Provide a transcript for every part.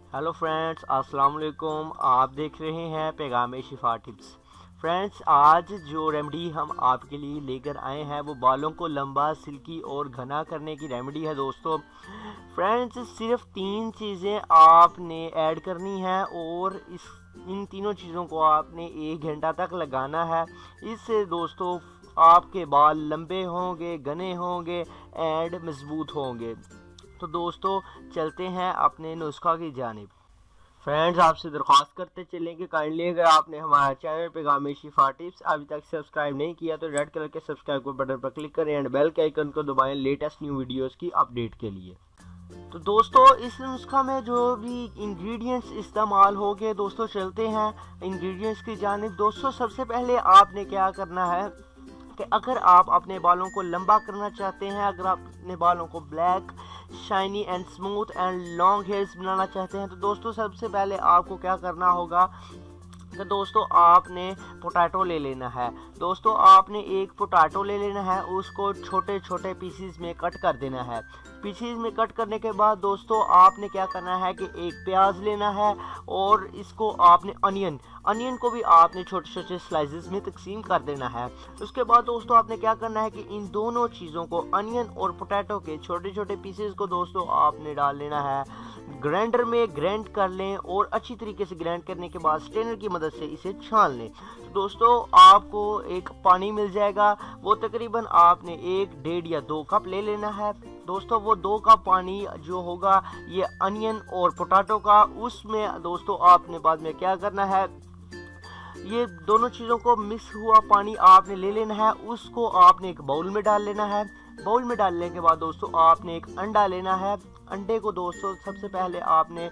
Hello friends, अस्सलाम वालेकुम। आप देख रहे हैं पैगाम शिफा टिप्स। फ्रेंड्स, आज जो रेमेडी हम आपके लिए लेकर आए हैं वो बालों को लंबा, सिल्की और घना करने की रेमेडी है दोस्तों। फ्रेंड्स, सिर्फ 3 चीज़ें आपने ऐड करनी है और इन तीनों चीज़ों को आपने 1 घंटा तक लगाना है। इससे दोस्तों आपके बाल लंबे होंगे, घने होंगे एंड मजबूत होंगे। तो दोस्तों चलते हैं अपने नुस्खा की जानिब। फ्रेंड्स, आपसे दरख्वास्त करते चलें कि काइंडली अगर आपने हमारा चैनल पैगाम शिफा टिप्स अभी तक सब्सक्राइब नहीं किया तो रेड कलर के सब्सक्राइब को बटन पर क्लिक करें एंड बेल के आइकन को दबाएं लेटेस्ट न्यू वीडियोस की अपडेट के लिए। तो दोस्तों इस नुस्खा में जो भी इंग्रेडिएंट्स इस्तेमाल हो गए दोस्तों, चलते हैं इंग्रेडिएंट्स की जानिब। दोस्तों सबसे पहले आपने क्या करना है कि अगर आप अपने बालों को लंबा करना चाहते हैं, अगर आप अपने बालों को black, shiny and smooth and long hairs बनाना चाहते हैं तो दोस्तों सबसे पहले आपको क्या करना होगा कि दोस्तों आपने पोटैटो ले लेना है। दोस्तों आपने एक पोटैटो ले लेना है, उसको छोटे छोटे पीसीज में कट कर देना है। पीसीज में कट करने के बाद दोस्तों आपने क्या करना है कि एक प्याज लेना है और इसको आपने अनियन को भी आपने छोटे छोटे स्लाइसेस में तकसीम कर देना है। उसके बाद दोस्तों आपने क्या करना है कि इन दोनों चीज़ों को, अनियन और पोटैटो के छोटे छोटे पीसेस को दोस्तों आपने डाल लेना है। ग्राइंडर में ग्राइंड कर लें और अच्छी तरीके से ग्राइंड करने के बाद स्ट्रेनर की मदद से इसे छान लें। तो दोस्तों आपको एक पानी मिल जाएगा, वो तकरीबन आपने 1, 1.5 या 2 कप ले लेना है। दोस्तों वो 2 कप पानी जो होगा ये अनियन और पोटैटो का, उसमें दोस्तों आपने बाद में क्या करना है, ये दोनों चीज़ों को मिक्स हुआ पानी आपने ले लेना है, उसको आपने एक बाउल में डाल लेना है। बाउल में डालने के बाद दोस्तों आपने एक अंडा लेना है। अंडे को दोस्तों सबसे पहले आपने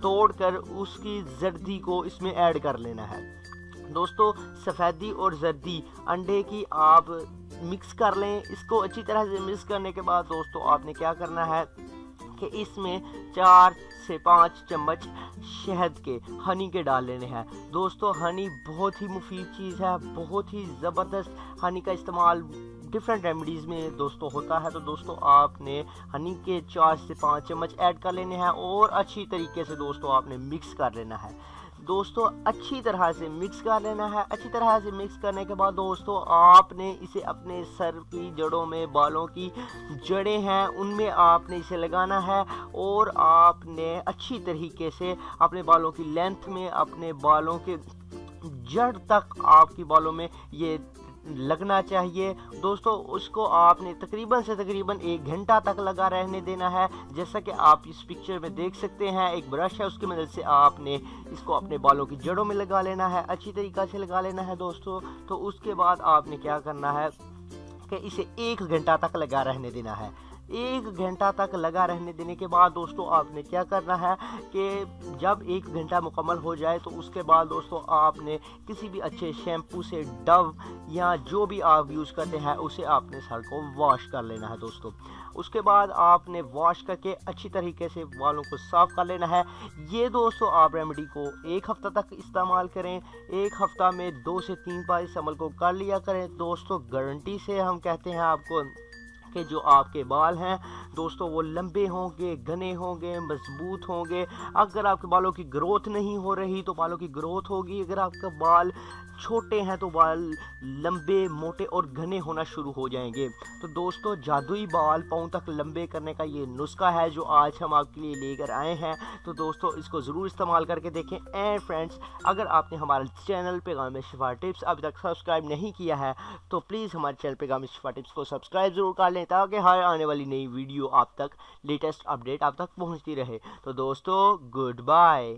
तोड़कर उसकी जर्दी को इसमें ऐड कर लेना है। दोस्तों सफ़ेदी और जर्दी अंडे की आप मिक्स कर लें। इसको अच्छी तरह से मिक्स करने के बाद दोस्तों आपने क्या करना है कि इसमें 4 से 5 चम्मच शहद के, हनी के डाल लेने हैं। दोस्तों हनी बहुत ही मुफीद चीज़ है, बहुत ही ज़बरदस्त। हनी का इस्तेमाल डिफरेंट रेमेडीज़ में दोस्तों होता है। तो दोस्तों आपने हनी के 4 से 5 चम्मच ऐड कर लेने हैं और अच्छी तरीके से दोस्तों आपने मिक्स कर लेना है। दोस्तों अच्छी तरह से मिक्स कर लेना है। अच्छी तरह से मिक्स करने के बाद दोस्तों आपने इसे अपने सर की जड़ों में, बालों की जड़ें हैं उनमें आपने इसे लगाना है और आपने अच्छी तरीके से अपने बालों की लेंथ में, अपने बालों के जड़ तक आपकी बालों में ये लगना चाहिए। दोस्तों उसको आपने तकरीबन से तकरीबन 1 घंटा तक लगा रहने देना है। जैसा कि आप इस पिक्चर में देख सकते हैं, एक ब्रश है उसकी मदद से आपने इसको अपने बालों की जड़ों में लगा लेना है, अच्छी तरीक़े से लगा लेना है दोस्तों। तो उसके बाद आपने क्या करना है कि इसे 1 घंटा तक लगा रहने देना है। 1 घंटा तक लगा रहने देने के बाद दोस्तों आपने क्या करना है कि जब 1 घंटा मुकम्मल हो जाए तो उसके बाद दोस्तों आपने किसी भी अच्छे शैम्पू से, डव या जो भी आप यूज़ करते हैं उसे आपने सर को वॉश कर लेना है दोस्तों। उसके बाद आपने वॉश करके अच्छी तरीके से बालों को साफ़ कर लेना है। ये दोस्तों आप रेमेडी को 1 हफ़्ता तक इस्तेमाल करें। 1 हफ़्ता में 2 से 3 बार इस अमल को कर लिया करें। दोस्तों गारंटी से हम कहते हैं आपको कि जो आपके बाल हैं दोस्तों वो लंबे होंगे, घने होंगे, मजबूत होंगे। अगर आपके बालों की ग्रोथ नहीं हो रही तो बालों की ग्रोथ होगी। अगर आपका बाल छोटे हैं तो बाल लंबे, मोटे और घने होना शुरू हो जाएंगे। तो दोस्तों जादुई बाल पाँव तक लंबे करने का ये नुस्खा है जो आज हम आपके लिए लेकर आए हैं। तो दोस्तों इसको ज़रूर इस्तेमाल करके देखें। एंड फ्रेंड्स, अगर आपने हमारा चैनल पैगाम शिफा टिप्स अभी तक सब्सक्राइब नहीं किया है तो प्लीज़ हमारे चैनल पैगाम शिफा टिप्स को सब्सक्राइब ज़रूर कर लें ताकि हर आने वाली नई वीडियो आप तक, लेटेस्ट अपडेट आप तक पहुँचती रहे। तो दोस्तों गुड बाय।